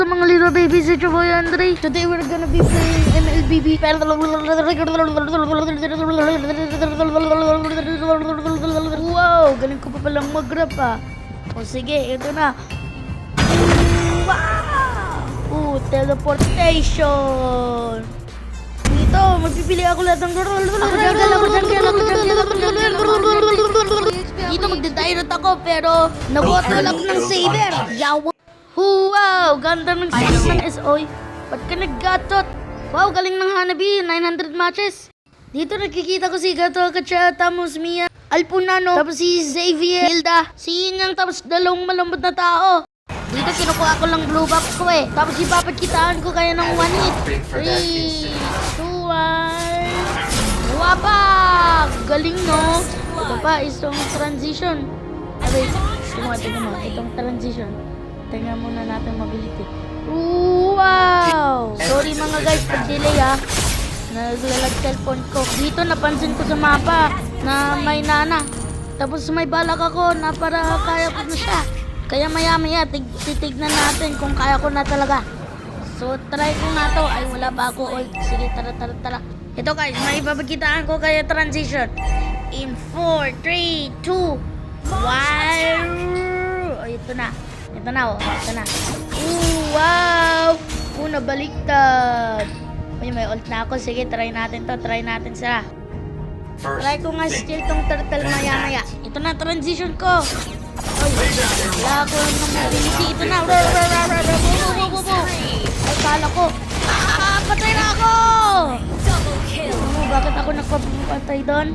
to mga little babies, it's your boy Andre. Today we're gonna be playing MLBB. Wow, galing ko pa palang mag-rap ah. O sige, ito na. Wow! Teleportation! Dito, magpipili ako lahat ng dito magdadayrat ako pero nabotol ako ng saber. Yawa! Wow! Ganda ng skills ng SOy. Ba't ka nag-gatot? Wow! Galing ng Hanabi. 900 matches. Dito nakikita ko si Gato Akacha, Tamus Mia, Alpunano, tapos si Xavier, Hilda, si Inyang, tapos dalawang malambot na tao. Dito kinukuha ko lang blue box ko eh. Tapos ipapagkitaan ko kaya ng 1 hit. 3, 2, 1. Wapa! Galing no? Ito pa, isang transition. Abay, tingnan mo. Itong transition. Tingnan muna natin mability. Wow! Sorry mga guys, pag-delay ha. Naglalag cellphone ko. Dito napansin ko sa mapa na may nana. Tapos may balak ako na para kaya ko na siya. Kaya maya-maya, titignan natin kung kaya ko na talaga. So, try ko na to. Ay, wala pa ako ult. Sige, tara. Ito guys, may ipapagkitaan ko kaya transition. In 4, 3, 2, 1. Oh, ito na. Ito na. Wow! Nabaliktad. May ult na ako. Sige, try natin to. Try natin sila. Try ko nga still tong turtle maya-maya. Ito na, transition ko. Ay, wala ko ng mobility. Ito na. Ay, kala ko. Patay na ako! Bakit ako nagpapatay doon?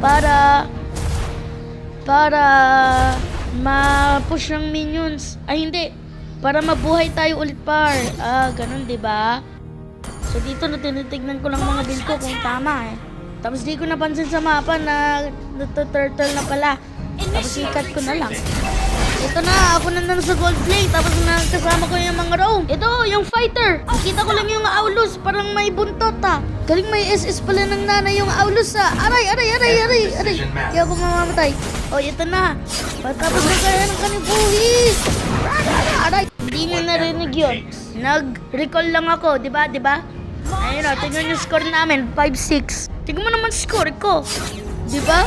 Para ma-push ng minions. Ay, hindi. Para mabuhay tayo ulit, par. Ganun, diba? So, dito na tinitignan ko lang mga build ko kung tama eh. Tapos di ko napansin sa mapa na turtle na pala. Tapos ikat ko na lang. Ito na, ako na sa gold plate. Tapos kasama ko yung mga roam. Ito, yung fighter. Nakita ko lang yung Aulus. Parang may buntot ha. Galing may SS pala ng nanay yung Aulus ha. Aray. Kaya ako mamamatay. Oh, ito na. Tapos na kaya ng kanibuhi. Aray. Hindi nyo narinig yun. Nag-recall lang ako. Diba? Ayun o, tingnan yung score namin. 5-6. Tingnan mo naman score ko. Diba?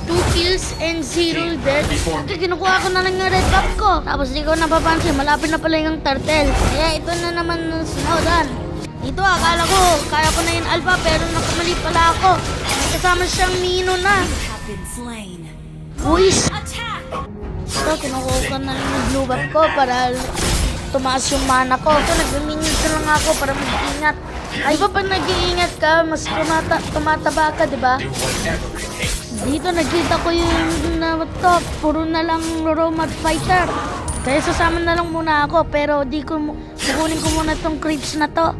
2 kills and 0 death. Okay, kinukuha ko na lang yung red cap ko. Tapos di ko napapansin, malapit na pala yung turtle. Kaya ito na naman ng snowdan. Dito akala ko, kaya ko na yung alpha pero nakamali pala ako. May kasama siyang Mino na. Uys! Ito, kinukuha ko na lang yung blue buff ko para tumaas yung mana ko. Ito, nag-minions na lang ako para mag-ingat. Ay ba pag nag-iingat ka, mas tumataba ka, diba? Dito nakita ko yung top, puro na lang romat fighter. Kaya sasama na lang muna ako, pero kukunin ko muna tong creeps na to.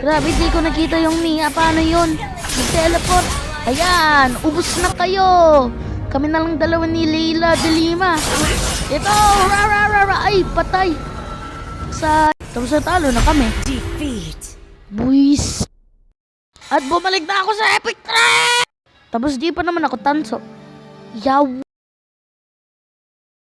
Grabe, di ko nakita yung Mia. Paano yun? Mag-teleport. Ayan, ubos na kayo. Kami na lang dalawa ni Leila de Lima. Ito, ay, patay. Tapos natalo na kami. Buwis. At bumalik na ako sa epic track! Tapos di pa naman ako tanso. Yaw.